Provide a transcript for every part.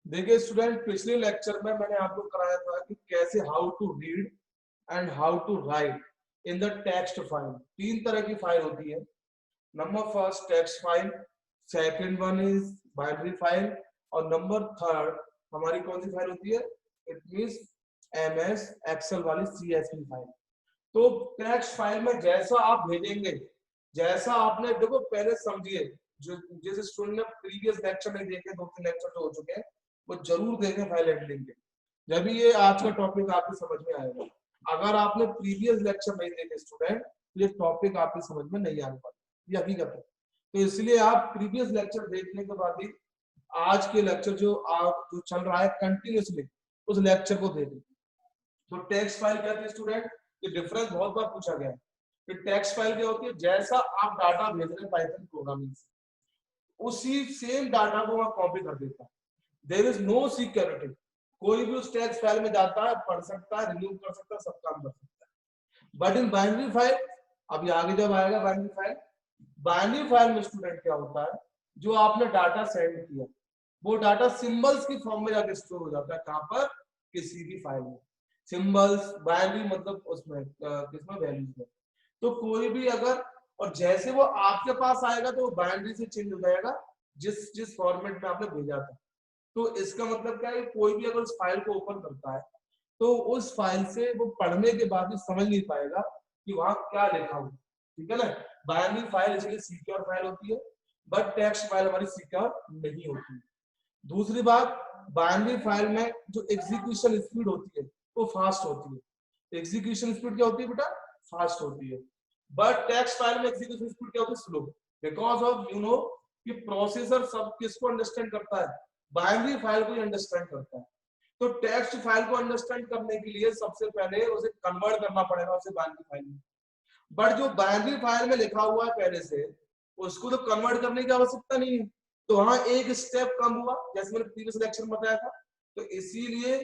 देखिए स्टूडेंट, पिछले लेक्चर में मैंने आपको कराया था कि कैसे how to read and how to write in the text file. तीन तरह की फाइल होती है। Number first text file, second one is binary file, और नंबर थर्ड हमारी कौन सी फाइल होती है? इट मींस एमएस एक्सेल वाली सीएसवी फाइल। तो टेक्स्ट फाइल में जैसा आप भेजेंगे, जैसा आपने देखो पहले समझिए, जो जैसे स्टूडेंट ने प्रीवियस लेक्चर नहीं देखे, 2-3 लेक्चर जो हो चुके हैं, वो जरूर देखें फाइल हैंडलिंग के, जब ये आज का टॉपिक आपको समझ में आएगा। अगर आपने प्रीवियस लेक्चर नहीं देखे स्टूडेंट, तो ये टॉपिक आपकी समझ में नहीं आने वाला, ये हकीकत है। तो इसलिए आप प्रीवियस लेक्चर देखने के बाद ही आज के लेक्चर जो चल रहा है कंटिन्यूसली, उस लेक्चर को देखें। तो टेक्स्ट फाइल क्या थी स्टूडेंट? ये डिफरेंस बहुत बार पूछा गया है कि टेक्स्ट फाइल क्या होती है? जैसा आप डाटा भेज रहे हैं पाइथन प्रोग्रामिंग से, उसी सेम डाटा को वहां कॉपी कर देता है। There is no security. कोई भी उस टेक्स्ट फाइल में जाता है, पढ़ सकता है, रिमूव कर सकता है, सब काम कर सकता है। बट इन बाइनरी फाइल, अभी आगे जब आएगा बाइनरी फाइल में स्टूडेंट क्या होता है, जो आपने डाटा सेंड किया, वो डाटा सिंबल्स की फॉर्म में जाके स्टोर हो जाता है। कहां पर? किसी भी फाइल में। सिंबल्स, बाइनरी मतलब उसमें किसमें? वैल्यूज में। तो कोई भी अगर, और जैसे वो आपके पास आएगा तो वो बाइनरी से चेंज हो जाएगा, जिस जिस फॉर्मेट में आपने भेजा था। तो इसका मतलब क्या है? कोई भी अगर उस फाइल को ओपन करता है, तो उस फाइल से वो पढ़ने के बाद भी समझ नहीं पाएगा कि वहां क्या लिखा हुआ। ठीक है ना? बाइनरी फाइल इसलिए सिक्योर फाइल होती है, बट टेक्स्ट फाइल हमारी सिक्योर नहीं होती। दूसरी बात, बाइनरी फाइल में जो एग्जीक्यूशन स्पीड होती है वो फास्ट होती है। एग्जीक्यूशन स्पीड क्या होती है बेटा? फास्ट होती है। बट टेक्स्ट फाइल में एग्जीक्यूशन स्पीड क्या होती है? स्लो। बिकॉज ऑफ कि प्रोसेसर सब किसको अंडरस्टैंड करता है? बाइनरी फाइल को अंडरस्टैंड करता है। तो टेक्स्ट फाइल को अंडरस्टैंड करने के लिए सबसे पहले उसे कन्वर्ट करना पड़ेगा उसे बाइनरी फाइल में। बट जो बाइनरी फाइल में लिखा हुआ है पहले से, उसको तो कन्वर्ट करने की आवश्यकता नहीं है। तो वहां एक स्टेप कम हुआ, जैसे मैंने प्रीवियस लेक्चर में बताया था। तो इसीलिए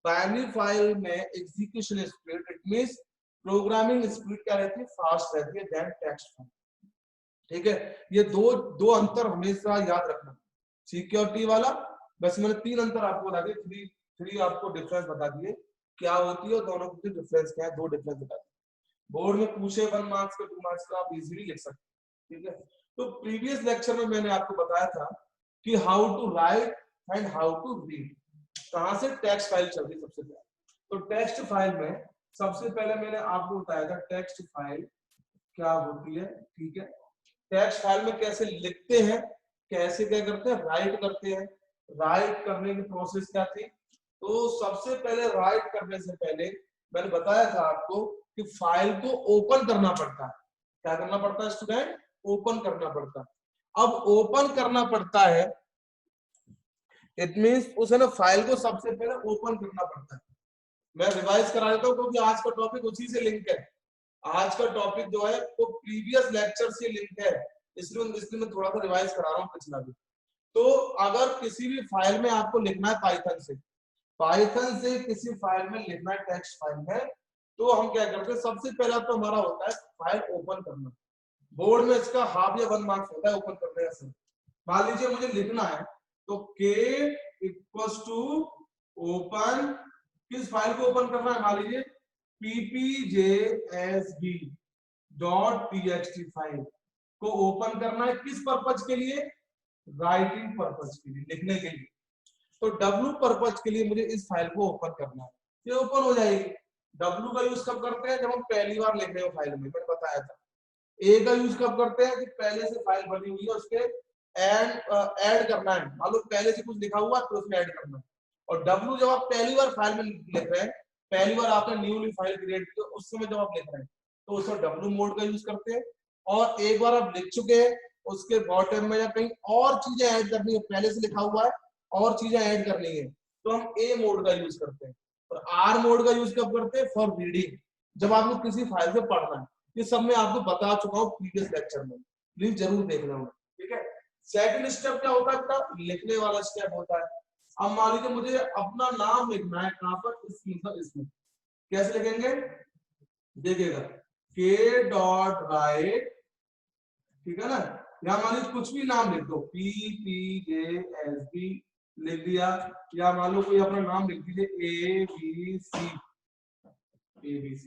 बाइनरी फाइल में execution speed, it means programming speed क्या रहती है? फास्ट रहती है देन टेक्स्ट फाइल। ठीक है? ये दो दो अंतर हमेशा याद रखना। सिक्योरिटी वाला, बस मैंने 3 अंतर आपको बता दिए, थ्री थ्री आपको डिफरेंस बता दिए क्या होती है, और दोनों के डिफरेंस क्या है, 2 डिफरेंस बता दिए। बोर्ड में पूछे 1 मार्क्स का 2 मार्क्स का, आप इजीली लिख सकते हैं। ठीक है? तो प्रीवियस लेक्चर में मैंने आपको बताया था कि how to write and how to read. कहां से? टेक्स्ट फाइल चल रही सबसे पहले। तो टेक्स्ट फाइल में सबसे पहले मैंने आपको बताया था टेक्स्ट फाइल क्या होती है। ठीक है? टेक्स्ट फाइल में कैसे लिखते हैं, कैसे क्या करते हैं, राइट करते हैं। राइट करने की प्रोसेस क्या थी? तो सबसे पहले राइट करने से पहले मैंने बताया था आपको कि फाइल को ओपन करना पड़ता है। क्या करना पड़ता है स्टूडेंट? ओपन करना पड़ता है। अब ओपन करना पड़ता है, इट मींस उसे ना फाइल को सबसे पहले ओपन करना पड़ता है। मैं रिवाइज करा देता हूँ क्योंकि आज का टॉपिक उसी से लिंक है। आज का टॉपिक जो है वो प्रीवियस लेक्चर से लिंक है, इसलिए मैं थोड़ा सा रिवाइज करा रहा हूँ पिछला भी। तो अगर किसी भी फाइल में आपको लिखना है पाइथन से किसी फाइल में लिखना है टेक्स्ट फाइल में, तो हम क्या करते हैं? सबसे पहला तो हमारा होता है फाइल ओपन करना। बोर्ड में इसका हाफ या 1 मार्क्स होता है ओपन करने का सर। मान लीजिए मुझे लिखना है, तो के इक्वल्स टू ओपन, किस फाइल को ओपन करना है? मान लीजिए ppjsb डॉट txt फाइल को ओपन करना है। किस पर्पज के लिए? राइटिंग पर्पज के लिए, लिखने के लिए। तो W पर्पज के लिए मुझे इस फाइल को ओपन करना है, ये ओपन हो जाएगी। W का यूज कब करते हैं? जब हम पहली बार लिख रहे हो फाइल में, मैंने बताया था। ए का यूज कब करते हैं? कि पहले से फाइल बनी हुई है, उसके ऐड करना है। मान लो पहले से कुछ लिखा हुआ है तो उसमें ऐड करना है। और W जब आप पहली बार फाइल में लिख रहे हैं, पहली बार आपने न्यूली फाइल क्रिएट की, उस समय जब आप लिख रहे हैं तो उसमें W मोड का यूज करते हैं। और एक बार आप लिख चुके हैं, उसके बॉटम में या कहीं और चीजें ऐड करनी है, पहले से लिखा हुआ है और चीजें ऐड करनी है, तो हम ए मोड का यूज करते हैं। और आर मोड का यूज कब करते हैं? फॉर रीडिंग, जब आपको किसी फाइल से पढ़ना है। ये सब मैं आपको बता चुका हूँ प्रीवियस लेक्चर में, प्लीज जरूर देख लेना। ठीक है? सेकंड स्टेप क्या होता है? लिखने वाला स्टेप होता है। अब मान लीजिए मुझे अपना नाम लिखना है, कहां पर? इसमें कैसे लिखेंगे? देखिएगा, के डॉट राइट, ठीक है ना? यहाँ मान लीजिए कुछ भी नाम लिख दो, PPJSB लिख दिया, या मान लो कोई अपना नाम लिख दीजिए ABC, ABC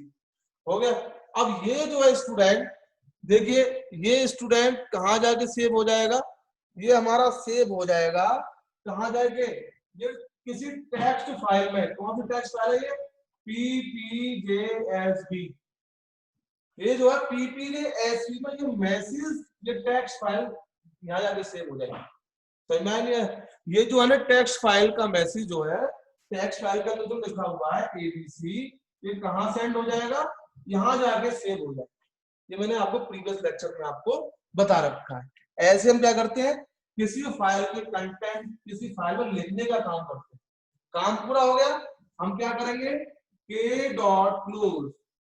हो गया। अब ये जो है स्टूडेंट, देखिए ये स्टूडेंट कहाँ जाके सेव हो जाएगा, ये हमारा सेव हो जाएगा कहाँ जाके, ये किसी टेक्स्ट फाइल में। कौन सी टेक्स्ट फाइल है ये, PPJSB। ये जो है PPJSB में ये मैसेज, ये टेक्स्ट फाइल यहाँ जाके सेव हो जाएगी। समझ में आया? ये जो है ना टेक्स्ट फाइल का मैसेज जो है, टेक्स्ट फाइल का जो लिखा हुआ है ABC, ये कहाँ सेंड हो जाएगा, यहाँ जाके सेव हो जाएगा। ये मैंने आपको प्रीवियस लेक्चर में आपको बता रखा है। ऐसे हम क्या करते हैं, किसी फाइल के कंटेंट किसी फाइल में लिखने का काम करते हैं। काम पूरा हो गया, हम क्या करेंगे, k.close,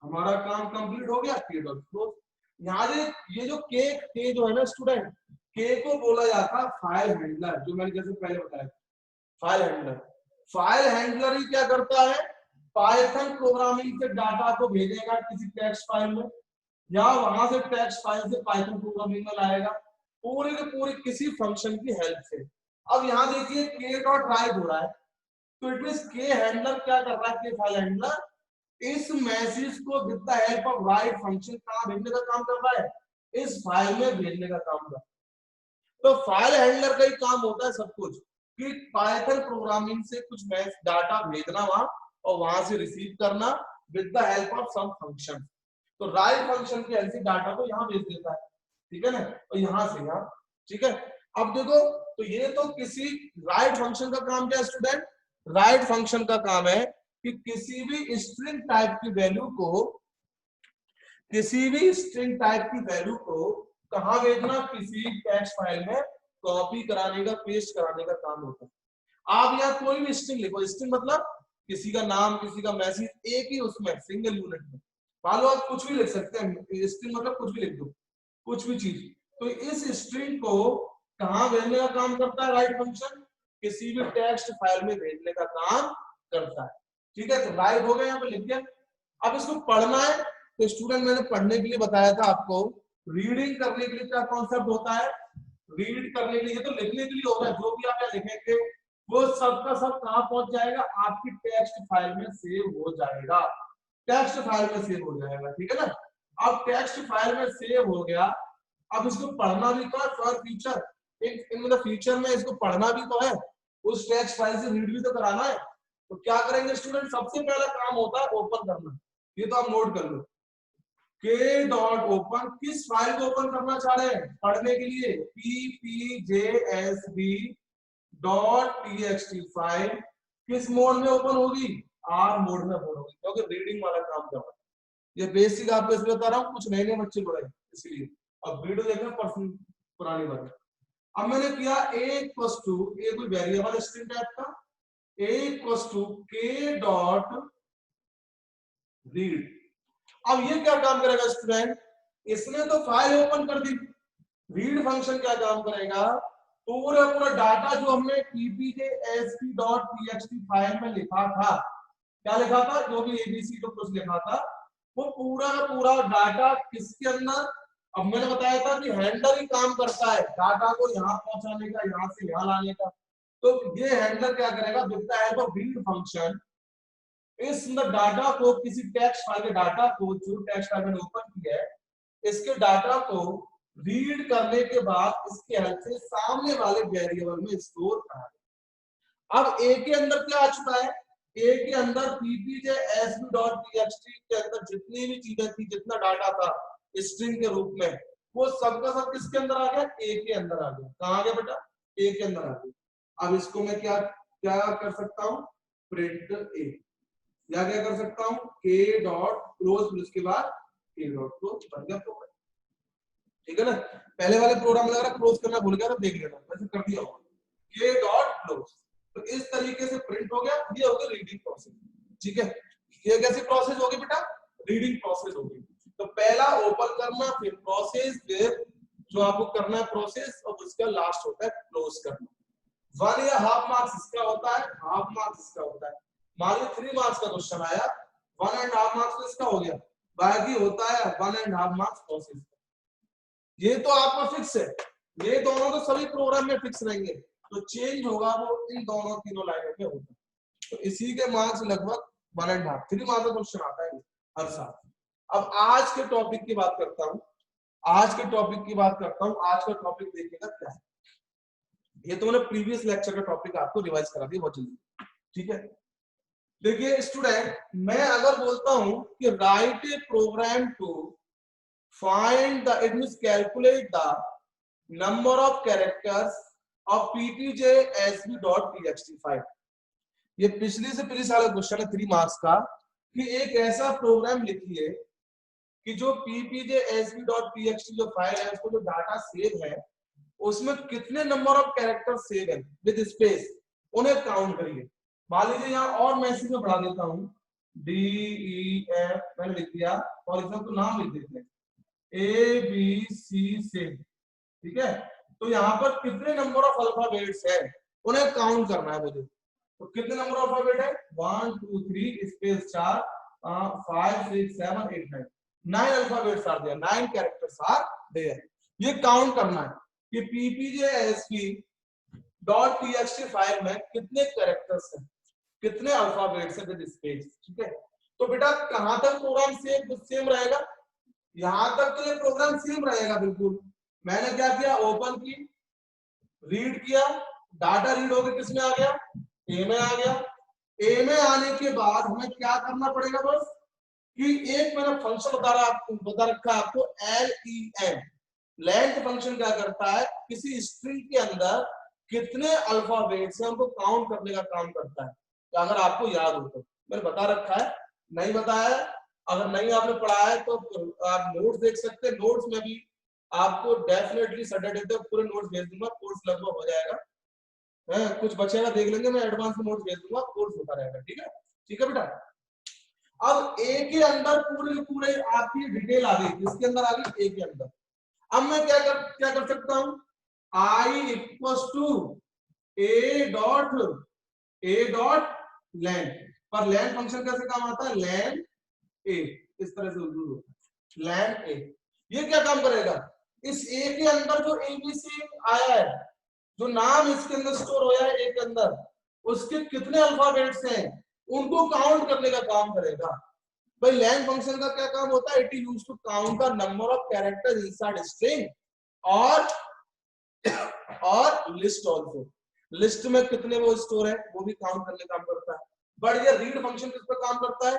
हमारा काम कंप्लीट हो गया, k.close। यहाँ ये जो के जो है ना स्टूडेंट, के को बोला जाता है फाइल हैंडलर, जो मैंने जैसे पहले बताया फाइल हैंडलर। फाइल हैंडलर ही क्या करता है, पाइथन प्रोग्रामिंग से डाटा को भेजेगा किसी टेक्स्ट फाइल में, या वहां से टेक्स्ट फाइल से पाइथन प्रोग्रामिंग में लाएगा, पूरी की पूरी किसी फंक्शन की हेल्प से। अब यहाँ देखिए k.write हो रहा है, तो इट मींस के हैंडलर क्या कर रहा है, के फाइल हैंडलर इस मैसेज को with the help of right function कहां भेजने का काम कर रहा है, इस फाइल में भेजने का काम कर रहा है। तो फाइल हैंडलर का ही काम होता है सब कुछ, कि पाइथन प्रोग्रामिंग से कुछ डाटा भेजना वहां, और वहां से रिसीव करना with the help of some function. तो राइट फंक्शन की हेल्प से डाटा को यहाँ भेज देता है, ठीक है ना, और यहाँ से यहाँ, ठीक है। अब देखो, तो ये तो किसी राइट फंक्शन का काम क्या है स्टूडेंट, राइट फंक्शन का काम है कि किसी भी स्ट्रिंग टाइप की वैल्यू को, किसी भी स्ट्रिंग टाइप की वैल्यू को कहां भेजना, किसी टेक्स्ट फाइल में कॉपी कराने का, पेस्ट कराने का काम होता है। आप यहाँ कोई भी स्ट्रिंग लिखो, स्ट्रिंग मतलब किसी का नाम, किसी का मैसेज, एक ही उसमें सिंगल यूनिट में, मान लो आप कुछ भी लिख सकते हैं, स्ट्रिंग मतलब कुछ भी लिख दो, कुछ भी चीज। तो इस स्ट्रिंग को कहां भेजने का काम करता है राइट फंक्शन, किसी भी टेक्स्ट फाइल में भेजने का काम करता है, ठीक है। तो राइट हो गया, यहाँ पे लिख दिया। अब इसको पढ़ना है, तो स्टूडेंट मैंने पढ़ने के लिए बताया था आपको, रीडिंग करने के लिए क्या कॉन्सेप्ट होता है, रीड करने के लिए तो लिखने के लिए होगा, जो भी आप यहाँ लिखेंगे वो सबका सब कहां पहुंच जाएगा, आपकी टेक्स्ट फाइल में सेव हो जाएगा, टेक्स्ट फाइल में सेव हो जाएगा, ठीक है ना। अब टेक्स्ट फाइल में सेव हो गया, अब इसको पढ़ना भी तो है फॉर फ्यूचर, एक मतलब फ्यूचर में इसको पढ़ना भी तो है, उस टेक्स्ट फाइल से रीड भी तो कराना है। तो क्या करेंगे स्टूडेंट, सबसे पहला काम होता है ओपन करना, ये तो आप नोट कर लो, के डॉट ओपन, किस फाइल को ओपन करना चाह रहे हैं पढ़ने के लिए, PPJSB डॉट TXT फाइल किस मोड में ओपन होगी, R मोड में ओपन होगी, क्योंकि रीडिंग वाला काम कर रहा है। ये बेसिक आपको इसलिए बता रहा हूँ, कुछ नए नए बच्चे पढ़े इसलिए। अब वीडियो देखना पुरानी बात। अब मैंने किया a कोई वेरिएबल स्ट्रिंग टाइप का, a k डॉट रीड। अब ये क्या काम करेगा स्टूडेंट, इसने तो फाइल ओपन कर दी, रीड फंक्शन क्या काम करेगा, पूरा पूरा डाटा जो हमने PPJSP डॉट TXT फाइल में लिखा था, क्या लिखा था, जो भी ABC को कुछ लिखा था, वो पूरा का पूरा डाटा किसके अंदर, अब मैंने बताया था कि हैंडलर ही काम करता है डाटा को यहाँ पहुंचाने का, यहाँ से यहाँ लाने का। तो ये हैंडलर क्या करेगा, with the help of read function इस डाटा को, किसी टेक्स्ट फाइल के डाटा को, जो टेक्स्ट फाइल मैंने ओपन किया है, इसके डाटा को रीड करने के बाद इसके हेल्प से सामने वाले वेरिएबल में स्टोर करेगा। अब ए के अंदर क्या आ चुका है, ए के अंदर PPJSB डॉट TXT के अंदर जितनी भी चीजें थी, जितना डाटा था स्ट्रिंग के रूप में, वो सबका सब किसके अंदर आ गया, ए के अंदर आ गया। कहाँ आ गया बेटा, ए के अंदर आ गया। अब इसको मैं क्या क्या कर सकता हूँ, प्रिंट ए, या क्या कर सकता हूँ, k डॉट क्लोज, फिर उसके बाद k डॉट क्लोज, बन गया प्रोग्राम, ठीक है ना। पहले वाले प्रोग्राम लग रहा क्लोज करना भूल गया था, देख लेना, वैसे कर दिया होगा, k डॉट क्लोज। तो इस तरीके से प्रिंट हो गया, ये हो गया रीडिंग प्रोसेस, ठीक है। ये कैसी प्रोसेस होगी बेटा, रीडिंग प्रोसेस होगी। तो पहला ओपन करना, फिर प्रोसेस, फिर जो आपको करना है प्रोसेस, और उसका लास्ट होता है क्लोज करना। 1 या हाफ मार्क्स इसका होता है, हाफ मार्क्स इसका होता है। मान लो 3 मार्क्स का क्वेश्चन आया, 1.5 मार्क्स तो इसका हो गया, बाकी होता है 1.5 मार्क्स प्रोसेस। ये तो आपका फिक्स है, ये दोनों तो सभी प्रोग्राम में फिक्स रहेंगे। तो चेंज होगा वो इन दोनों तीनों लाइनों में होगा। तो इसी के मार्क्स लगभग 1.5 3 मार्क्स का क्वेश्चन आता है हर साल। अब आज के टॉपिक की बात करता हूं, आज के टॉपिक की बात करता हूं। आज का टॉपिक देखिएगा क्या है। ये तो मैंने प्रीवियस लेक्चर का टॉपिक आपको रिवाइज करा दिया बहुत जल्दी, ठीक है। देखिए स्टूडेंट, मैं अगर बोलता हूं कि write a program to find the, it means calculate the number of characters of ppjsv.txt file. ये पिछली से पिछली साल का क्वेश्चन है 3 मार्क्स का, कि एक ऐसा प्रोग्राम लिखिए कि जो ppjsv.txt जो फाइल है उसको जो डाटा सेव है उसमें कितने नंबर ऑफ कैरेक्टर सेव है विद स्पेस, उन्हें काउंट करिए। मान लीजिए यहाँ और मैसेज में बढ़ा देता हूँ DEF, मैंने लिख दिया, फॉर एग्जाम्पल नाम लिख देते हैं ABC सेव, ठीक है। तो यहाँ पर कितने नंबर ऑफ अल्फाबेट्स है उन्हें काउंट करना है मुझे। तो कितने नंबर ऑफ अल्फाबेट है 1 2 3 space 4 5 6 7 8 9, 9 alphabets are there, 9 characters are there. ये काउंट करना है कि ppjsv.txt फाइल में कितने कैरेक्टर्स हैं, कितने अल्फाबेट्स हैं विद स्पेस, ठीक है। तो बेटा कहां तक प्रोग्राम सेम रहेगा, यहां तक तो ये प्रोग्राम सेम रहेगा बिल्कुल। मैंने क्या किया, ओपन की, रीड किया, डाटा रीड होकर किसमें आ गया, ए में आ गया। ए में आने के बाद हमें क्या करना पड़ेगा, बस कि एक मैंने फंक्शन बता रखा है आपको len। लेंथ फंक्शन क्या करता है, किसी स्ट्रिंग के अंदर कितने अल्फाबेट्स हैं उनको काउंट करने का काम करता है। तो अगर आपको याद हो तो मैंने बता रखा है, नहीं बताया, अगर नहीं आपने पढ़ा है तो आप नोट्स देख सकते हैं। नोट्स में भी आपको डेफिनेटली सैटरडे तक पूरे नोट्स भेज दूंगा, कोर्स लगभग हो जाएगा है, कुछ बचेगा देख लेंगे, मैं एडवांस में नोट्स भेज दूंगा, कोर्स होता रहेगा, ठीक है। ठीक है बेटा, अब ए के अंदर पूरे पूरे आपकी डिटेल आ गई, इसके अंदर आ गई ए के अंदर। अब मैं क्या कर सकता हूं, i equals to a dot len, पर लेन फंक्शन कैसे काम आता है, लेन ए, इस तरह से यूज होता है लेन ए। ये क्या काम करेगा, इस ए के अंदर जो एबीसी आया है, जो नाम इसके अंदर स्टोर होया है ए के अंदर, उसके कितने अल्फाबेट्स हैं उनको काउंट करने का काम करेगा। भाई लेन फंक्शन का क्या काम होता है, it is used to count the number of characters inside string और लिस्ट आल्सो, लिस्ट में कितने वो स्टोर है वो भी काउंट करने का काम करता है। बट ये रीड फंक्शन किस पर काम करता है,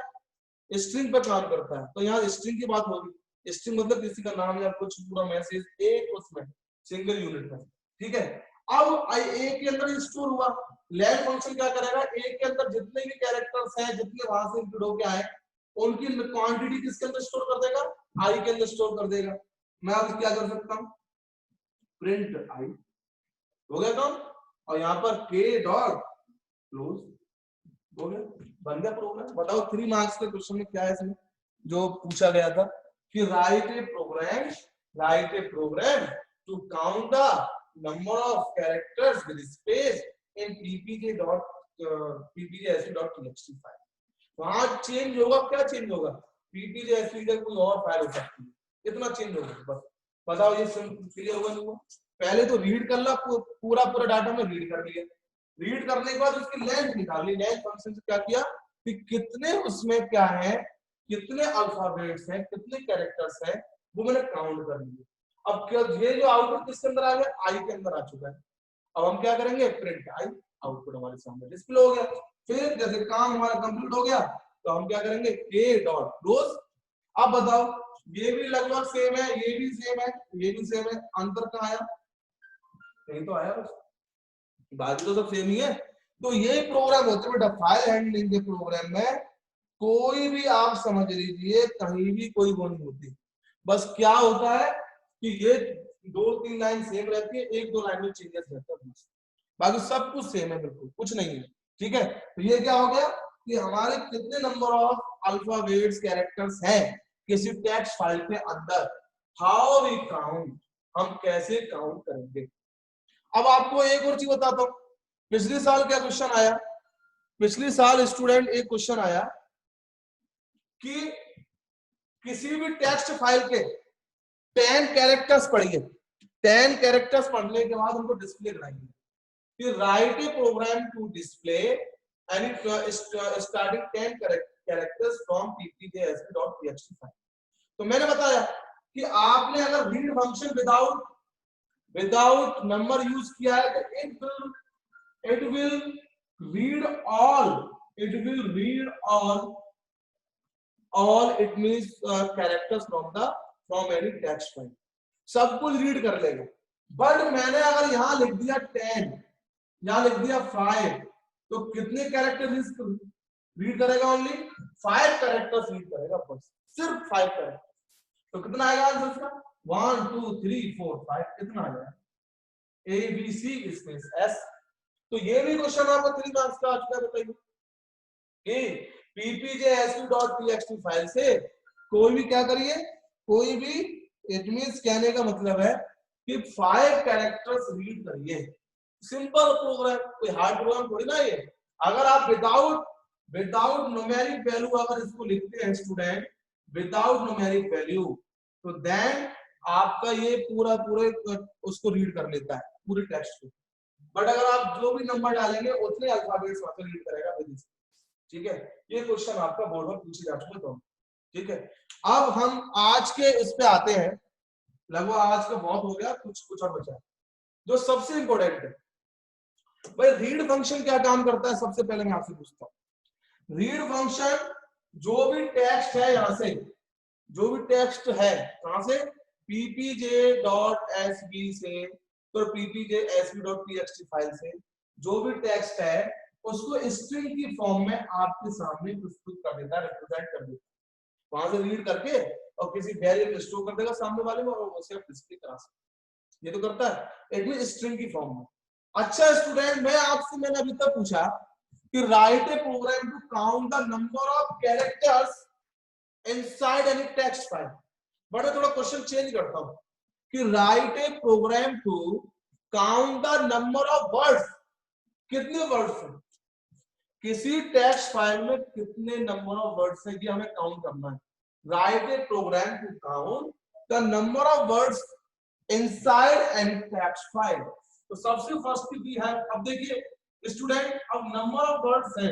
स्ट्रिंग पर काम करता है। तो यहाँ स्ट्रिंग की बात होगी, स्ट्रिंग मतलब किसी का नाम या कुछ पूरा मैसेज एक उसमें सिंगल यूनिट में, ठीक है। अब ए के अंदर स्टोर हुआ, लेन फंक्शन क्या करेगा, ए के अंदर जितने भी कैरेक्टर्स हैं, जितने वहां से इंक्लूड होके आए, उनकी क्वांटिटी किसके अंदर स्टोर कर देगा, आई के अंदर स्टोर कर देगा। मैं अब क्या कर सकता हूँ, प्रिंट आई, हो गया काम, और यहाँ पर के डॉट क्लोज, हो गया, बन गया प्रोग्राम। बताओ 3 मार्क्स के क्वेश्चन में क्या है इसमें जो पूछा गया था कि write a program to count the number of characters with space in ppjsv.txt file. वहां चेंज होगा, क्या चेंज होगा, ppjsv का कोई और फाइल हो सकती है, इतना चेंज होगा बस। बताओ ये क्लियर हुआ नहीं हुआ। पहले तो रीड कर ला, पूरा डाटा में रीड कर लिया, रीड करने के बाद उसकी लेंथ निकाली, लेंथ फंक्शन से क्या किया कि कितने उसमें क्या है, कितने अल्फाबेट्स हैं, कितने कैरेक्टर्स हैं, वो मैंने काउंट कर लिए। अब क्या ये जो आउटपुट किसके अंदर आ गया, आई के अंदर आ चुका है। अब हम क्या करेंगे, प्रिंट आई, आउटपुट हमारे सामने डिस्प्ले हो गया। फिर जैसे काम हमारा कंप्लीट हो गया तो हम क्या करेंगे, के डॉट क्लोज। अब बताओ ये भी लगभग सेम है, ये भी सेम है, ये भी सेम है, अंतर कहाँ आया, कहीं तो आया बस, बाकी तो सब सेम ही है। तो ये प्रोग्राम होते बेटा फाइल हैंडलिंग के प्रोग्राम में कोई भी आप समझ लीजिए कहीं भी कोई वो नहीं होती, बस क्या होता है कि ये 2-3 लाइन सेम रहती है, 1-2 लाइन में चेंजेस रहता है, बाकी सब कुछ सेम है, बिल्कुल कुछ नहीं है, ठीक है। तो ये क्या हो गया कि हमारे कितने नंबर ऑफ अल्फाबेट्स कैरेक्टर्स हैं किसी टेक्स्ट फाइल के अंदर, हाउ वी काउंट, हम कैसे काउंट करेंगे। अब आपको एक और चीज बताता हूं, पिछले साल क्या क्वेश्चन आया, पिछले साल स्टूडेंट एक क्वेश्चन आया कि किसी भी टेक्स्ट फाइल के 10 कैरेक्टर्स पढ़िए, 10 कैरेक्टर्स पढ़ने के बाद उनको डिस्प्ले कराएंगे। कि write a program to display any starting 10 characters from ppjsp.txt file. तो मैंने बताया कि आपने अगर read function without number use किया है तो it will read all it means characters from any text file, सब कुछ रीड कर लेगा। बट मैंने अगर यहां लिख दिया 10, यहां लिख दिया 5, तो कितने कैरेक्टर रीड करेगा? ओनली 5 कैरेक्टर्स रीड करेगा, बस सिर्फ 5 कैरेक्टर। तो कितना आएगा आंसर इसका? 1 2 3 4 5, कितना आ जाएगा? A B C space S. तो ये भी क्वेश्चन आपका 3 मार्क्स का आ चुका है। बताइए कि ppjsp.txt फाइल से कोई भी क्या करिए, कोई भी, इट मींस कहने का मतलब है कि 5 कैरेक्टर्स रीड करिए। सिंपल प्रोग्राम, कोई हार्ड प्रोग्राम थोड़ी ना ये। अगर आप विदाउट न्यूमेरिक वैल्यू अगर इसको लिखते हैं स्टूडेंट, विदाउट न्यूमेरिक वैल्यू, तो देन आपका ये पूरा उसको रीड कर लेता है, पूरे टेक्स्ट को। बट अगर आप जो भी नंबर डालेंगे उतने अल्फाबेट्स वहां से रीड करेगा। ठीक है, ये क्वेश्चन आपका बोर्ड में पूछे जा चुके। तो ठीक है, अब हम आज के इस पे आते हैं। लगभग आज का बहुत हो गया, कुछ और बचा है जो सबसे इंपॉर्टेंट है। भाई रीड फंक्शन क्या काम करता है? सबसे पहले मैं आपसे पूछता हूँ, रीड फंक्शन जो भी टेक्स्ट है, यहां से जो भी टेक्स्ट है, कहां से? ppj.sp से, तो ppjsp.txt फाइल से जो भी टेक्स्ट है उसको स्ट्रिंग की फॉर्म में आपके सामने प्रस्तुत कर देता है, रिप्रेजेंट कर देता है। वहां से रीड करके और किसी वेरिएबल स्टोर कर देगा सामने वाले में, और उसे आप डिस्प्ले करा सकते। ये तो करता है, एक भी स्ट्रिंग की फॉर्म में। अच्छा स्टूडेंट, मैंने अभी तक पूछा कि write a program to count the number of characters inside any text file. But मैं थोड़ा क्वेश्चन चेंज करता हूं कि write a program to count the number of words. कितने वर्ड्स हैं किसी टेक्स्ट फाइल में? कितने नंबर ऑफ वर्ड्स है ये हमें काउंट करना है। Write a program to count the number of words inside any text file. तो सबसे फर्स्ट की है, अब देखिए स्टूडेंट, अब नंबर ऑफ वर्ड्स है।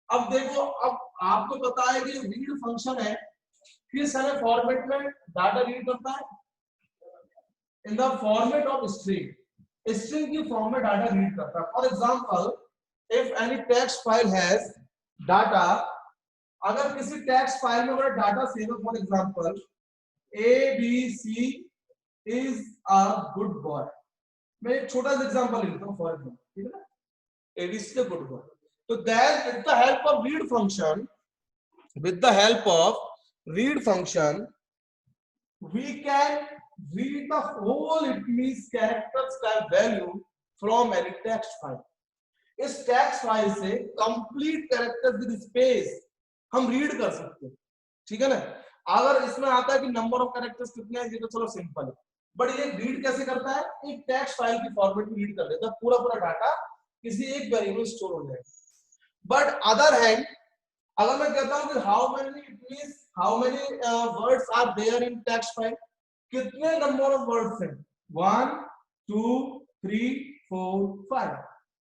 अब देखो, अब आपको पता है कि रीड फंक्शन है, किस है फॉर्मेट में डाटा रीड करता है? In the format of string. String की फॉर्म में डाटा रीड करता है। For example, if any text file has data, अगर किसी टेक्स्ट फाइल में अगर डाटा सेव है, for example ABC is a good boy, मैं एक छोटा सा एग्जांपल लेता हूं फॉर एग्जांपल, ठीक है ना, ABC is a good boy। तो then with the help of read function, we can read the whole it means characters type value from any text file। इस टेक्स्ट फाइल से complete characters with space हम read कर सकते हैं। ठीक है ना। अगर इसमें आता है कि नंबर ऑफ कैरेक्टर्स कितने हैं, ये तो चलो सिंपल है, बट ये रीड कैसे करता है? एक टेक्स्ट फाइल की फॉर्मेट में रीड कर लेता है, पूरा डाटा किसी एक वेरिएबल स्टोर हो जाएगा। बट अदर हैंड, अगर मैं कहता हूं कि how many words are there in text file, कितने नंबर ऑफ वर्ड्स हैं? 1 2 3 4 5,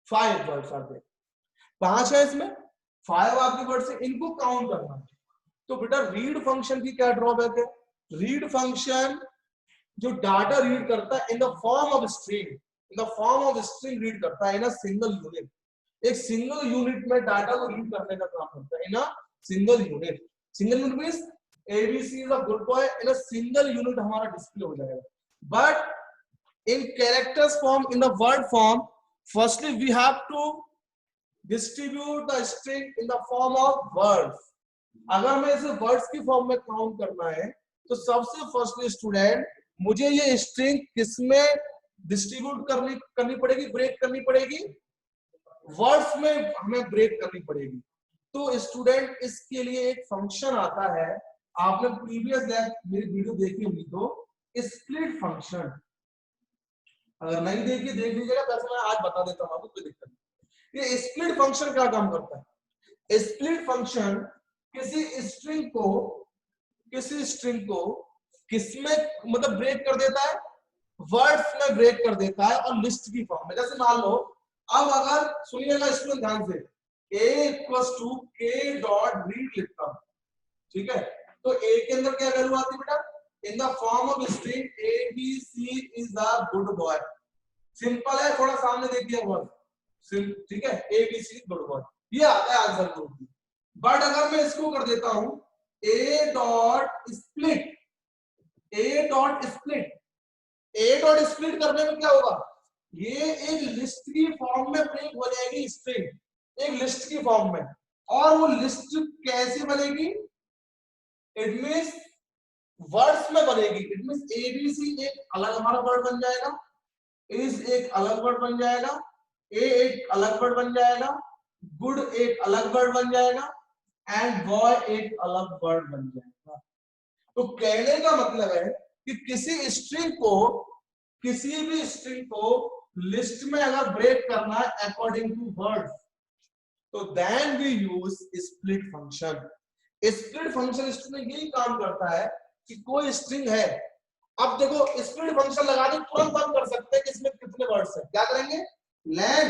5 वर्ड्स आर देयर। 5 है इसमें, 5 आपके वर्ड्स है, इनको काउंट करना है। तो बेटा रीड फंक्शन की क्या ड्रॉबैक है? रीड फंक्शन जो डाटा रीड करता है in the form of string, read करता है इन अ सिंगल यूनिट। एक सिंगल यूनिट में डाटा को रीड करने का काम करता है, in a single unit. Single unit means ABC is a good boy, in a single unit हमारा डिस्प्ले हो जाएगा। But in characters form, in the word form, firstly we have to distribute the string in the form of words। अगर हमें इसे words की form में count करना है तो सबसे फर्स्टली स्टूडेंट मुझे ये स्ट्रिंग किसमें डिस्ट्रीब्यूट करनी पड़ेगी, ब्रेक करनी पड़ेगी? वर्ड्स में हमें ब्रेक करनी पड़ेगी। तो स्टूडेंट इसके लिए एक फंक्शन आता है, आपने प्रीवियस मेरी वीडियो देखी होगी, तो स्प्लिट फंक्शन। अगर नहीं देखिए देख लीजिएगा, वैसे मैं आज बता देता हूं आपको, कोई दिक्कत नहीं। ये स्प्लिट फंक्शन क्या काम करता है? स्प्लिट फंक्शन किसी स्ट्रिंग को किसमें मतलब ब्रेक कर देता है? वर्ड्स में ब्रेक कर देता है, और लिस्ट की फॉर्म में। जैसे मान लो अब अगर सुनिएगा स्टूडेंट ध्यान से, a इक्वल्स टू के डॉट रीड लिखता हूं, ठीक है, तो a के अंदर क्या वैल्यू आती है बेटा, in the form of string A B C is a good boy. Simple है, थोड़ा सामने देखिए वर्ड, ठीक है, A B C good boy, ये आता है आंसर को। बट अगर मैं इसको कर देता हूं a dot split, a dot split, a dot split करने में क्या होगा, ये एक लिस्ट की फॉर्म में ब्रेक हो जाएगी स्ट्रिंग, एक लिस्ट की फॉर्म में। और वो लिस्ट कैसे बनेगी, इट मींस वर्ड्स में बनेगी। इट मींस एबीसी एक अलग हमारा वर्ड बन जाएगा, इज एक अलग वर्ड बन जाएगा, ए एक अलग वर्ड बन जाएगा, गुड एक अलग वर्ड बन जाएगा, एंड बॉय एक अलग वर्ड बन जाएगा। तो कहने का मतलब है कि किसी स्ट्रिंग को, किसी भी स्ट्रिंग को लिस्ट में अगर ब्रेक करना है अकॉर्डिंग टू वर्ड, तो then we use split function. Split function string यही काम करता है कि कोई स्ट्रिंग है, अब देखो स्प्लिट फंक्शन लगा के तुरंत हम कर सकते हैं कि इसमें कितने वर्ड्स हैं। क्या करेंगे, लैन,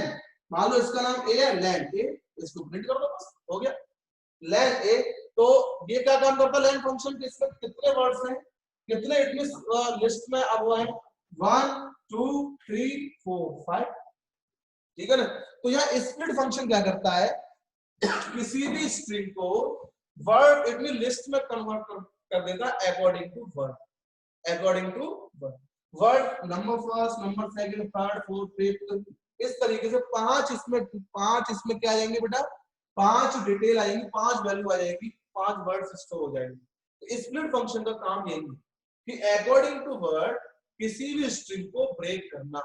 मान लो इसका नाम ए है, लैन ए, इसको प्रिंट कर दो, बस हो गया लैन ए। तो ये क्या काम करता है लैन फंक्शन, इसमें कितने वर्ड्स हैं, कितने, इट मींस लिस्ट में अब वो है 1 2 3 4 5, ठीक है ना। तो यहाँ स्प्लिट फंक्शन क्या करता है, किसी भी स्ट्रिंग को वर्ड इट मीन लिस्ट में कन्वर्ट कर देता है according to word, according to word, number first, number second, third, fourth, fifth, इस तरीके से पांच इसमें क्या आ जाएंगे बेटा, 5 डिटेल आएंगी, 5 वैल्यू आ जाएगी, 5 वर्ड्स स्टोर हो जाएंगे। तो स्प्लिट फंक्शन का काम यही है कि अकॉर्डिंग टू वर्ड किसी भी स्ट्रिंग को ब्रेक करना।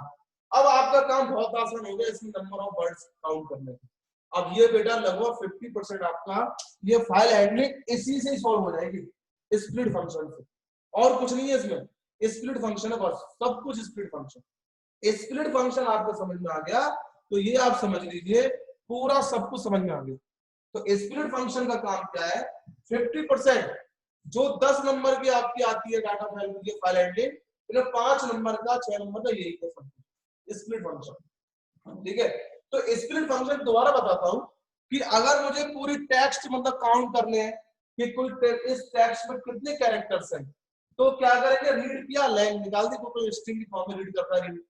अब आपका काम बहुत आसान हो गया इसमें नंबर ऑफ वर्ड्स काउंट करने का। अब ये बेटा लगभग 50% आपका ये फाइल हैंडलिंग इसी से सॉल्व हो जाएगी, स्प्लिट फंक्शन से, और कुछ नहीं है इसमें, स्प्लिट फंक्शन है बस, सब कुछ स्प्लिट फंक्शन। स्प्लिट फंक्शन आपको समझ में आ गया तो ये आप समझ लीजिए पूरा सब कुछ समझ में आ गया। तो स्प्लिट फंक्शन का काम क्या है, 50% जो 10 नंबर की आपकी आती है डाटा फाइल की फाइल हैंडलिंग, 5 नंबर का 6 नंबर का यही है स्प्लिट फंक्शन, ठीक है। तो स्प्लिट फंक्शन दोबारा बताता हूं कि अगर मुझे पूरी टेक्स्ट मतलब काउंट करने हैं कि कुल इस टेक्स्ट में कितने कैरेक्टर्स हैं, तो क्या करेंगे, रीड किया, लैंग निकाल दी, तो स्ट्रिंग की फॉर्म में रीड करता है रीड।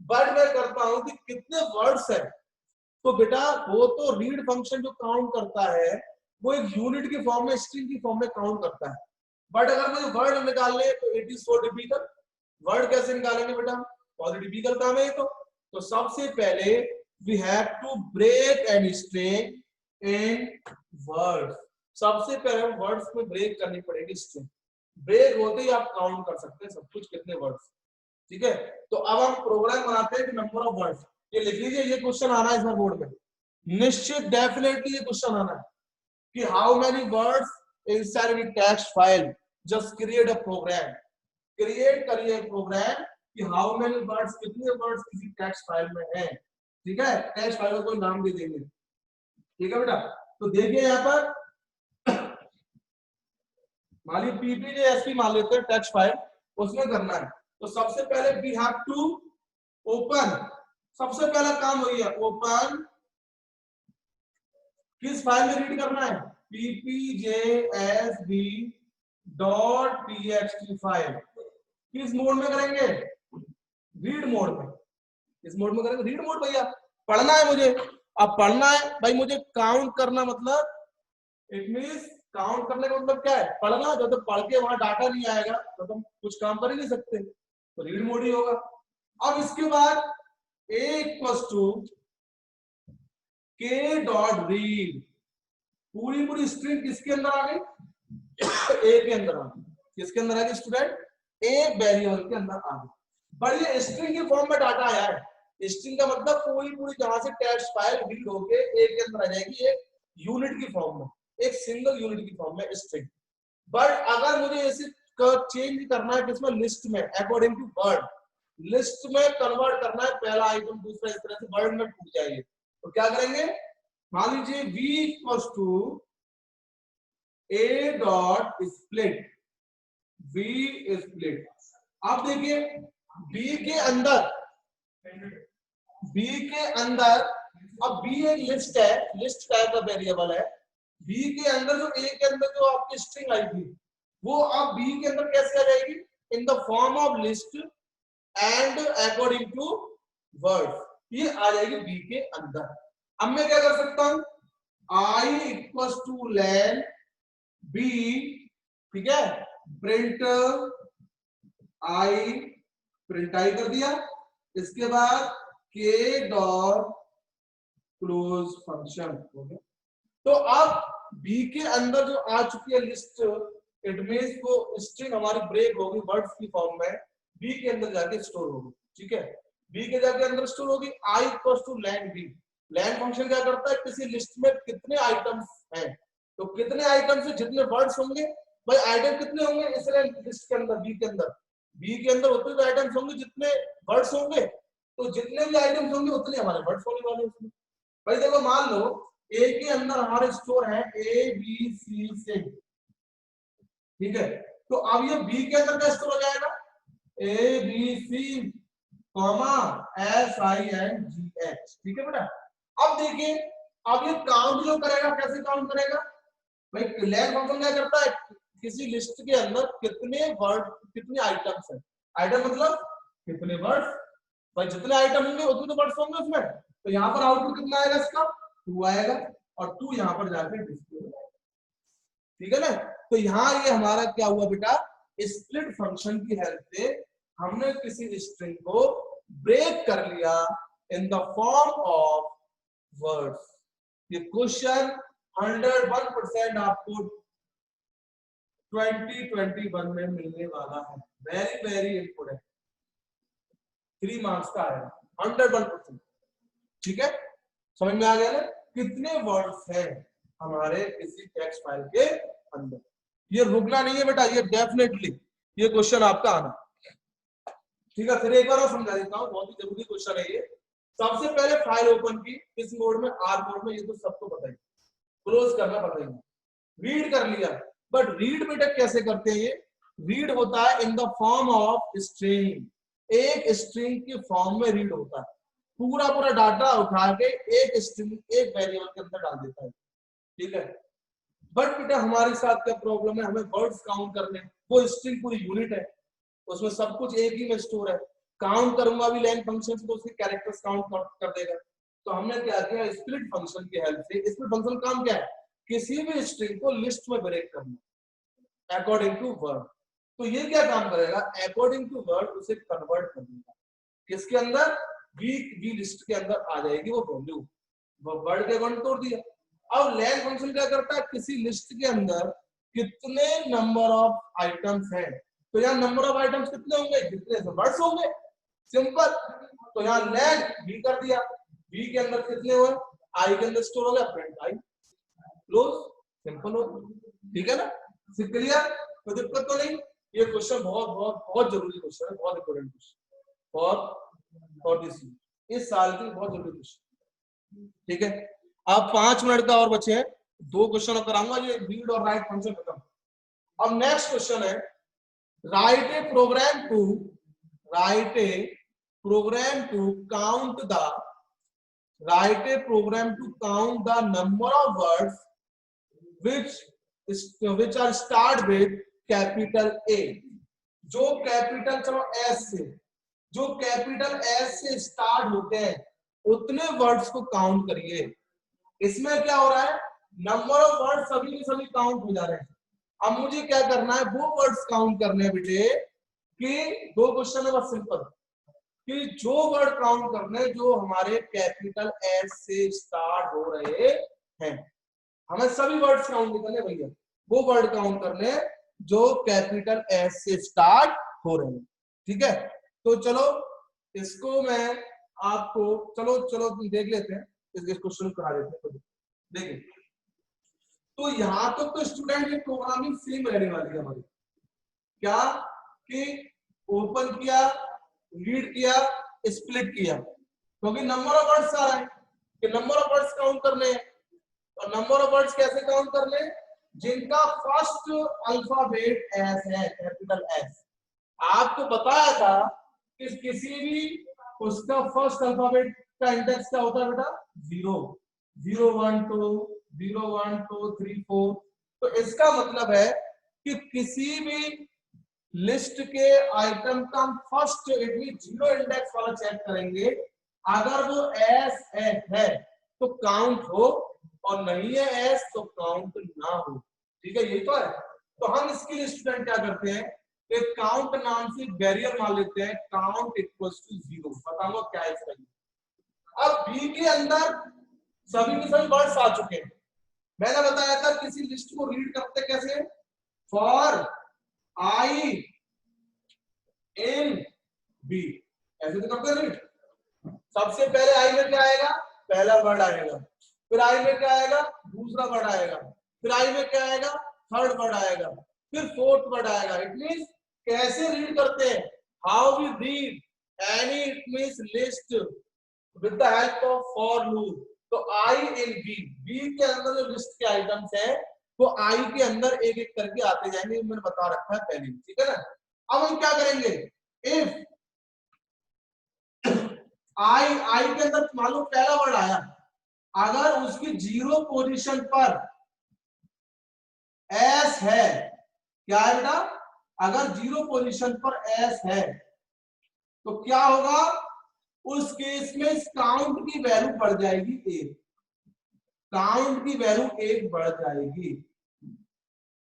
बट मैं करता हूं कि कितने वर्ड्स हैं, तो बेटा वो तो रीड फंक्शन जो काउंट करता है वो एक यूनिट की फॉर्म में, स्ट्रिंग की फॉर्म में काउंट करता है। बट अगर मुझे वर्ड निकालने तो it is so difficult, word कैसे निकालेंगे बेटा, बहुत डिफिकल्ट काम है ये तो सबसे पहले we have to break an string in words, सबसे पहले वर्ड्स में ब्रेक करनी पड़ेगी स्ट्रिंग, ब्रेक होते ही आप काउंट कर सकते हैं सब कुछ कितने वर्ड्स, ठीक है। तो अब हम प्रोग्राम बनाते हैं कि नंबर ऑफ वर्ड्स, ये लिख लीजिए, ये क्वेश्चन आना है इस बार बोर्ड में, निश्चित डेफिनेटली ये क्वेश्चन आना है कि how many words inside the text file, just create a program, create करिए प्रोग्राम कि हाउ मेनी वर्ड्स, कितने वर्ड्स किसी टेक्स्ट फाइल में हैं, ठीक है, टेक्स्ट फाइल को कोई नाम दे देंगे, ठीक है बेटा। तो देखिए यहाँ पर मान ली PPJSP मान लेते हैं टेक्स्ट फाइल, उसमें करना है। तो सबसे पहले वी हैव टू ओपन, सबसे पहला काम वही है, ओपन किस फाइल में रीड करना है, ppjsp डॉट txt फाइल, किस मोड में करेंगे, रीड मोड में, किस मोड में करेंगे, रीड मोड, भैया पढ़ना है मुझे, अब पढ़ना है भाई, मुझे काउंट करना मतलब इट मींस काउंट करने का मतलब क्या है, पढ़ना, जब तक पढ़ के वहां डाटा नहीं आएगा तो तुम कुछ काम कर ही नहीं सकते, तो रीड मोड ही होगा। अब इसके बाद a इक्वल्स टू के डॉट रीड, पूरी स्ट्रिंग किसके अंदर आ गई, ए के अंदर आ गई, किसके अंदर आ गई स्टूडेंट, ए वेरिएबल के अंदर आ गई। पर ये स्ट्रिंग की फॉर्म में डाटा आया है, स्ट्रिंग का मतलब पूरी जहां से टेक्स्ट फाइल रीड होके ए के अंदर आ जाएगी, एक यूनिट की फॉर्म में, एक सिंगल यूनिट की फॉर्म में स्ट्रिंग। बट अगर मुझे इसे चेंज करना है किसमें, लिस्ट में, अकॉर्डिंग टू वर्ड, लिस्ट में कन्वर्ट करना है, पहला आइटम दूसरा, इस तरह से वर्ड में टूट जाएगी, तो क्या करेंगे, मान लीजिए v equals to a dot split, v split. अब देखिए b के अंदर बी के अंदर, अब बी एक लिस्ट है, लिस्ट टाइप का वेरिएबल है। बी के अंदर जो ए के अंदर जो आपकी स्ट्रिंग आई थी वो अब बी के अंदर कैसे आ जाएगी, in the form of list and according to word, ये आ जाएगी बी के अंदर। अब मैं क्या कर सकता हूं, आई इक्वल टू लेन बी, ठीक है, प्रिंट आई, प्रिंट आई कर दिया, इसके बाद के डॉट क्लोज फंक्शन हो गया। तो अब बी के अंदर जो आ चुकी है लिस्ट, इट मींस वो स्ट्रिंग हमारी ब्रेक होगी वर्ड्स की फॉर्म में, बी के अंदर जाके स्टोर होगी, ठीक है, बी के जाके अंदर स्टोर होगी। I equal to len b, len function क्या करता है, किसी लिस्ट में कितने आइटम्स हैं, तो कितने आइटम्स है, जितने वर्ड्स होंगे भाई, आइटम कितने होंगे इसलिए लिस्ट के अंदर, बी के अंदर, बी के अंदर उतने तो आइटम्स होंगे जितने वर्ड्स होंगे, तो जितने भी आइटम्स होंगे उतने हमारे वर्ड्स होने वाले उसमें। भाई देखो मान लो ए के अंदर हमारे स्टोर है ए बी सी से, ठीक है, तो अब ये बी के अंदर क्या स्टोर हो जाएगा, A B C comma S I N G H, ठीक है बेटा। अब देखिए, अब ये काउंट जो करेगा कैसे काउंट करेगा, भाई लैग फंक्शन क्या करता है, किसी लिस्ट के अंदर कितने वर्ड, कितने आइटम्स है, आइटम मतलब कितने वर्ड्स, भाई जितने आइटम होंगे उतने तो वर्ड्स होंगे उसमें, तो यहाँ पर आउटपुट कितना आएगा इसका, 2 आएगा, और 2 यहाँ पर जाकर डिस्प्ले हो जाएगा, ठीक है ना। तो यहाँ ये हमारा क्या हुआ बेटा, स्प्लिट फंक्शन की हेल्प से हमने किसी स्ट्रिंग को ब्रेक कर लिया इन द फॉर्म ऑफ वर्ड्स। ये क्वेश्चन 101% आपको 2021 में मिलने वाला है, वेरी वेरी इंपोर्टेंट, 3 मार्क्स का आएगा 101%, ठीक है, समझ में आ गया ना, कितने वर्ड्स हैं हमारे किसी टेक्स्ट फाइल के अंदर। ये रुकना नहीं है बेटा, ये डेफिनेटली ये क्वेश्चन आपका आना, ठीक है। फिर एक बार और समझा देता हूँ, बहुत ही जरूरी क्वेश्चन है ये। सबसे पहले फाइल ओपन की, किस मोड में, आर मोड में, ये तो सबको पता है, क्लोज करना पता ही, रीड कर लिया, बट रीड बेटा कैसे करते हैं, ये रीड होता है in the form of string, एक स्ट्रिंग के फॉर्म में रीड होता है, पूरा पूरा डाटा उठा के एक स्ट्रिंग, एक वेरिएबल के अंदर डाल देता है, ठीक है। बट बेटा हमारे साथ क्या प्रॉब्लम है, हमें वर्ड्स काउंट करने, वो स्ट्रिंग पूरी यूनिट है, उसमें सब कुछ एक ही में स्टोर है, काउंट करूंगा भी लेन फंक्शन से तो उसके कैरेक्टर्स काउंट कर देगा। तो हमने क्या किया, स्प्लिट फंक्शन की हेल्प से, स्प्लिट फंक्शन काम क्या है, किसी भी स्ट्रिंग को लिस्ट में ब्रेक करना अकॉर्डिंग टू वर्ड। तो ये क्या काम करेगा, अकॉर्डिंग टू वर्ड उसे कन्वर्ट कर देगा, किसके अंदर, बी लिस्ट के अंदर आ जाएगी वो वैल्यू, वो वर्ड के वन तोड़ दिया। अब लेन फंक्शन क्या करता है, किसी लिस्ट के अंदर कितने नंबर ऑफ आइटम्स हैं, तो यहाँ नंबर ऑफ आइटम्स कितने होंगे, जितने वर्ड्स होंगे, सिंपल। तो यहाँ लेन बी कर दिया, बी के अंदर कितने हुए, आई के अंदर स्टोर हो गया, प्रिंट आई, क्लोज, सिंपल हो, ठीक है ना, क्लियर, कोई दिक्कत तो नहीं। ये क्वेश्चन बहुत बहुत बहुत जरूरी क्वेश्चन है, बहुत इंपॉर्टेंट क्वेश्चन फॉर दिस इस साल की बहुत जरूरी क्वेश्चन, ठीक है। अब 5 मिनट का और बचे हैं, 2 क्वेश्चन कराऊंगा, ये रीड और राइट फंक्शन खत्म। अब नेक्स्ट क्वेश्चन है, write a program to, write a program to count the, write a program to count the number of words which are start with capital A, जो capital, चलो S से, जो capital S से start होते हैं उतने words को count करिए। इसमें क्या हो रहा है, नंबर ऑफ वर्ड्स सभी के सभी काउंट हो जा रहे हैं। अब मुझे क्या करना है, वो वर्ड्स काउंट करने हैं बेटे, कि 2 क्वेश्चन है बस सिंपल, कि जो वर्ड काउंट करने जो हमारे कैपिटल एस से स्टार्ट हो रहे हैं, हमें सभी वर्ड्स काउंट नहीं करने भैया, वो वर्ड काउंट करने जो कैपिटल एस से स्टार्ट हो रहे हैं, ठीक है। तो चलो इसको मैं आपको, चलो चलो देख लेते हैं, इस क्वेश्चन को करा देते हैं, देखिए। तो यहाँ तो स्टूडेंट ये प्रोग्रामिंग सेम रहने वाली है हमारी, क्या कि ओपन किया, रीड किया, स्प्लिट किया, क्योंकि नंबर ऑफ वर्ड्स आ रहा है कि नंबर ऑफ वर्ड्स काउंट करने हैं, और नंबर ऑफ वर्ड्स कैसे काउंट करने, जिनका फर्स्ट अल्फाबेट एस है, कैपिटल एस। आपको बताया था कि किसी भी उसका फर्स्ट अल्फाबेट का इंडेक्स क्या होता है बेटा? 0, 0 1 2 0 1 2 3 4। तो इसका मतलब है कि किसी भी लिस्ट के आइटम का हम फर्स्ट जीरो इंडेक्स वाला चेक करेंगे। अगर वो एस है तो काउंट हो, और नहीं है एस तो काउंट ना हो। ठीक है, यही तो है। तो हम इसके लिए स्टूडेंट क्या करते हैं, एक काउंट नाम से बैरियर मान लेते हैं, काउंट इक्वल्स टू 0। बताऊंगा क्या है इसका। अब बी के अंदर सभी के सभी वर्ड्स आ चुके हैं। मैंने बताया था किसी लिस्ट को रीड करते कैसे, फॉर आई इन बी, ऐसे तो करते रीड। सबसे पहले आई में क्या आएगा? पहला वर्ड आएगा। फिर आई में क्या आएगा? दूसरा वर्ड आएगा। फिर आई में क्या आएगा? थर्ड वर्ड आएगा। फिर फोर्थ वर्ड आएगा। इट मींस कैसे रीड करते हैं, how we read any it means list with the help of for loop. तो आई इन बी, बी के अंदर जो लिस्ट के आइटम्स है वो आई के अंदर एक एक करके आते जाएंगे, मैंने बता रखा है पहले। ठीक है ना। अब हम क्या करेंगे, इफ आई के अंदर मालूम पहला वर्ड आया, अगर उसकी जीरो पोजीशन पर एस है, क्या है बेटा? अगर जीरो पोजीशन पर एस है तो क्या होगा? उस केस में इस काउंट की वैल्यू बढ़ जाएगी 1। काउंट की वैल्यू 1 बढ़ जाएगी।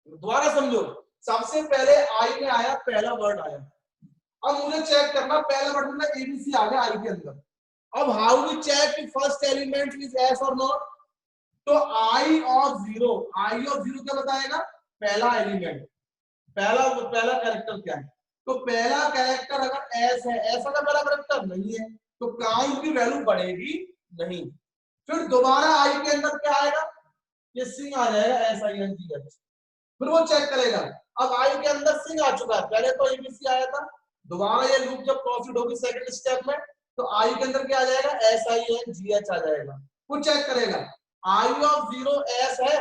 दोबारा समझो, सबसे पहले आई में आया, पहला वर्ड आया। अब मुझे चेक करना, पहला वर्ड में एबीसी आ गया आई के अंदर। अब how we check first element is S और नॉट? तो आई और 0, आई और 0 क्या बताएगा? पहला एलिमेंट, पहला कैरेक्टर क्या है? तो पहला कैरेक्टर अगर एस है, ऐसा का पहला कैरेक्टर नहीं है, तो काउंट की वैल्यू बढ़ेगी नहीं। फिर दोबारा आई के अंदर क्या आएगा? ये सिंग आ जाएगा, S I N G H. फिर वो चेक करेगा। अब आई के अंदर सिंग आ चुका है, पहले तो एबीसी आया था। दोबारा ये लूप जब प्रोसीड होगी सेकंड स्टेप में, तो आई के अंदर क्या आ जाएगा? S I N G H आ जाएगा। वो चेक करेगा, आई ऑफ 0 एस है,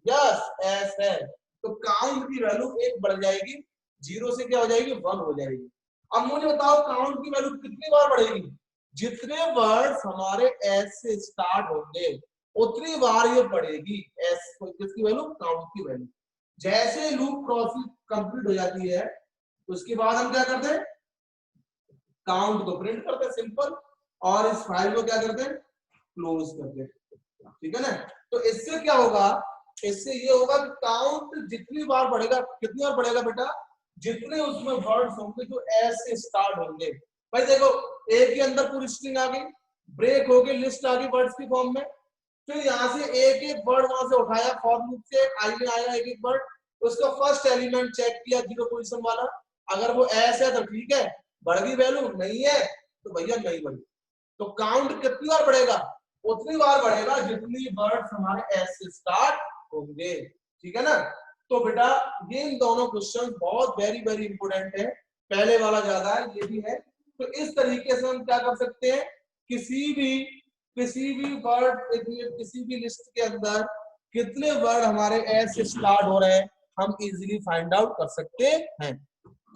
यस एस है, तो काउंट की वैल्यू 1 बढ़ जाएगी, 0 से क्या हो जाएगी? 1 हो जाएगी। अब मुझे बताओ काउंट की वैल्यू कितनी बार बढ़ेगी? जितने वर्ड्स हमारे एस से स्टार्ट होंगे उतनी बार ये बढ़ेगी एस, किसकी वैल्यू? काउंट की वैल्यू। जैसे लूप प्रोसेस कंप्लीट हो जाती है उसके बाद हम क्या करते हैं? काउंट को प्रिंट करते हैं, सिंपल, और इस फाइल को क्या करते हैं? क्लोज करते हैं। ठीक है ना। तो इससे क्या होगा? इससे ये होगा कि काउंट जितनी बार बढ़ेगा, कितनी बार बढ़ेगा बेटा? जितने उसमें वर्ड्स होंगे जो एस से स्टार्ट होंगे। भाई देखो, ए के अंदर पूरी स्ट्रिंग आ गई, ब्रेक हो गई, लिस्ट आ गई वर्ड्स की फॉर्म में। फिर यहाँ से एक एक वर्ड वहां से उठाया, फॉर लूप से आई में आया एक एक वर्ड, उसका फर्स्ट एलिमेंट चेक किया जीरो पोजीशन वाला। अगर वो एस है तो ठीक है, बढ़ गई वैल्यू, नहीं है तो भैया नहीं बढ़ी। तो काउंट कितनी बार बढ़ेगा? उतनी बार बढ़ेगा जितनी वर्ड्स हमारे एस से स्टार्ट होंगे। ठीक है ना। तो बेटा ये इन दोनों क्वेश्चन बहुत वेरी वेरी इंपोर्टेंट है, पहले वाला ज्यादा है, ये भी है। तो इस तरीके से हम क्या कर सकते हैं, किसी भी वर्ड, किसी भी लिस्ट के अंदर कितने वर्ड हमारे एस से स्टार्ट हो रहे हैं हम इजीली फाइंड आउट कर सकते हैं।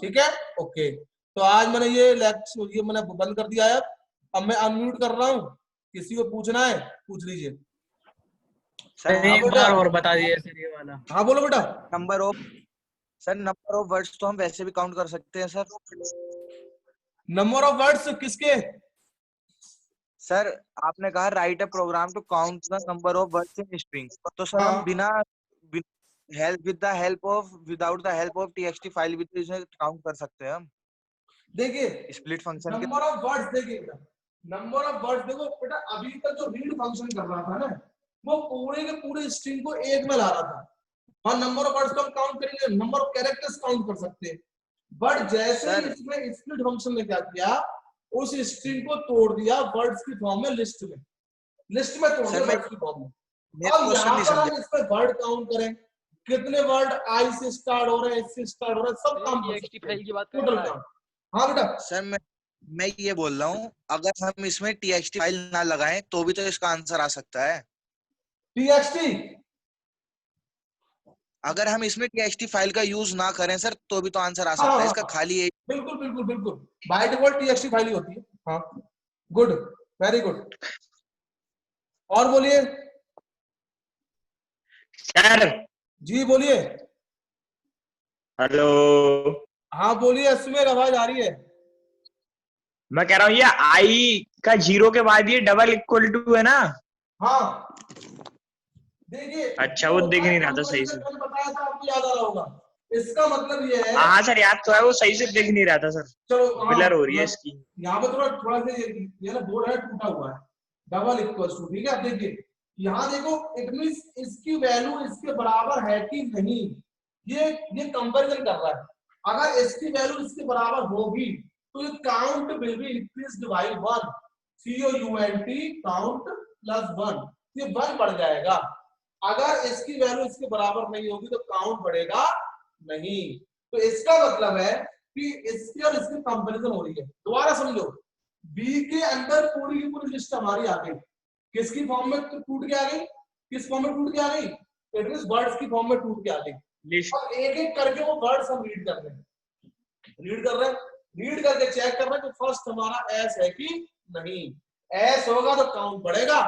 ठीक है, ओके। तो आज मैंने ये लेक्चर ये मैंने बंद कर दिया है। अब मैं अनम्यूट कर रहा हूँ, किसी को पूछना है पूछ लीजिए। सर एक बार और बता दीजिए सर ये वाला। हाँ बोलो बेटा। नंबर ऑफ वर्ड्स तो हम वैसे भी काउंट कर सकते हैं सर। नंबर ऑफ वर्ड्स किसके? सर आपने कहा write a program to count the number of words in string, तो सर हम without the help of TXT file भी तो इसे काउंट कर सकते हैं हम। देखिए स्प्लिट फंक्शन के नंबर ऑफ वर्ड्स, देखिए नंबर ऑफ वर्ड्स देखो बेटा, अभी तक जो रीड फंक्शन कर रहा था ना वो पूरे के पूरे स्ट्रिंग को एक में ला रहा था, और नंबर ऑफ वर्ड्स को हम काउंट करेंगे, नंबर ऑफ कैरेक्टर्स काउंट कर सकते हैं। बट जैसे ही इसमें स्प्लिट फंक्शन ने क्या किया, उस स्ट्रिंग को तोड़ दिया वर्ड्स की फॉर्म में, लिस्ट में तोड़ दिया वर्ड्स की फॉर्म में। अब यहाँ पर हम इस पे वर्ड काउंट करें, कितने वर्ड आई से स्टार्ट हो रहे हैं, एस से स्टार्ट हो रहे हैं, सब काम कर सकते हैं, टोटल काउंट। हाँ बेटा। सर मैं ये बोल रहा हूँ, अगर हम इसमें टीएक्सटी फाइल ना लगाएं तो भी तो इसका आंसर आ सकता है। टीएक्सटी, अगर हम इसमें टीएक्सटी फाइल का यूज ना करें सर तो भी तो आंसर आ सकता है। इसका खाली एक बिल्कुल बिल्कुल बिल्कुल बाय डिफॉल्ट टीएक्सटी फाइल ही होती है। हाँ गुड। Very good. और बोलिए सर। जी बोलिए। हेलो। हाँ बोलिए सुमेर, आवाज आ रही है। मैं कह रहा हूँ ये आई का 0 के बाद ये डबल इक्वल टू है ना? हाँ देखिए अच्छा, जो वो होता दिख है नहीं रहा था सही कंपैरिजन, से। मैंने बताया था आपको, याद आ रहा होगा। इसका मतलब ये है, हाँ सर, याद तो है, वो सही से दिख नहीं रहा था सर। चलो हाँ ब्लर हो रही है इसकी। यहाँ पे थोड़ा थोड़ा सा ये ना बोर्ड है टूटा हुआ है, डबल इक्वल टू, ठीक है। आप देखिए यहाँ देखो, इट मींस इसकी वैल्यू इसके बराबर है कि नहीं, ये कंपैरिजन कर रहा है। अगर इसकी वैल्यू इसके बराबर होगी तो ये count will be increased by 1, COUNT count plus 1, ये 1 बढ़ जाएगा। अगर इसकी वैल्यू इसके बराबर नहीं होगी तो काउंट बढ़ेगा नहीं। तो इसका मतलब है कि इसकी और इसकी कंपैरिजन हो रही है। दोबारा समझो, बी के अंदर पूरी की पूरी लिस्ट हमारी आ गई, किसकी फॉर्म में टूट के आ गई, किस फॉर्म में टूट के आ गई, इट मींस वर्ड्स की फॉर्म में टूट के आ गई। लिस्ट। और एक एक करके वो वर्ड्स हम रीड कर रहे हैं, रीड करके चेक कर रहे हैं कि फर्स्ट हमारा एस है कि नहीं। एस होगा तो काउंट बढ़ेगा,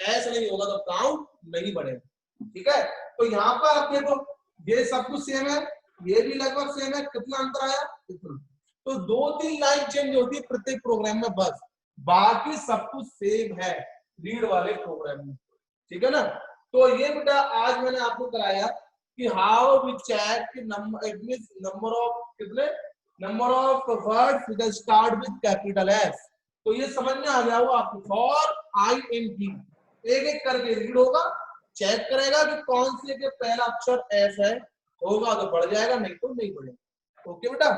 एस नहीं होगा तो काउंट नहीं बढ़ेगा, ठीक है। तो यहाँ पर आप देखो, ये सब कुछ सेम है, ये भी लगभग सेम है, कितना अंतर आया, इतना। तो 2-3 लाइन चेंज होती है प्रत्येक प्रोग्राम में बस, बाकी सब कुछ सेम है रीड वाले प्रोग्राम में, ठीक है ना। तो ये बेटा आज मैंने आपको कराया कि how we check number, it means number of कितने, number of words with start with capital S. तो ये समझ में आ गया वो आपको। फॉर INT एक एक करके रीड होगा, चेक करेगा कि कौन से के पहला अक्षर एस है, होगा तो बढ़ जाएगा, नहीं तो नहीं बढ़ेगा। ओके बेटा,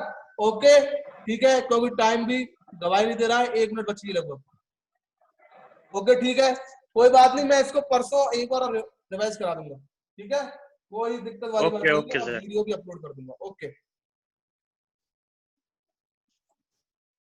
ओके ठीक है, क्योंकि टाइम भी दवाई नहीं दे रहा है, 1 मिनट बची है लगभग। ओके ठीक है, कोई बात नहीं, मैं इसको परसों एक बार रिवाइज करा दूंगा, ठीक है। कोई दिक्कत वाली बात ओके नहीं ओके है, सर। वीडियो भी अपलोड कर दूंगा। ओके।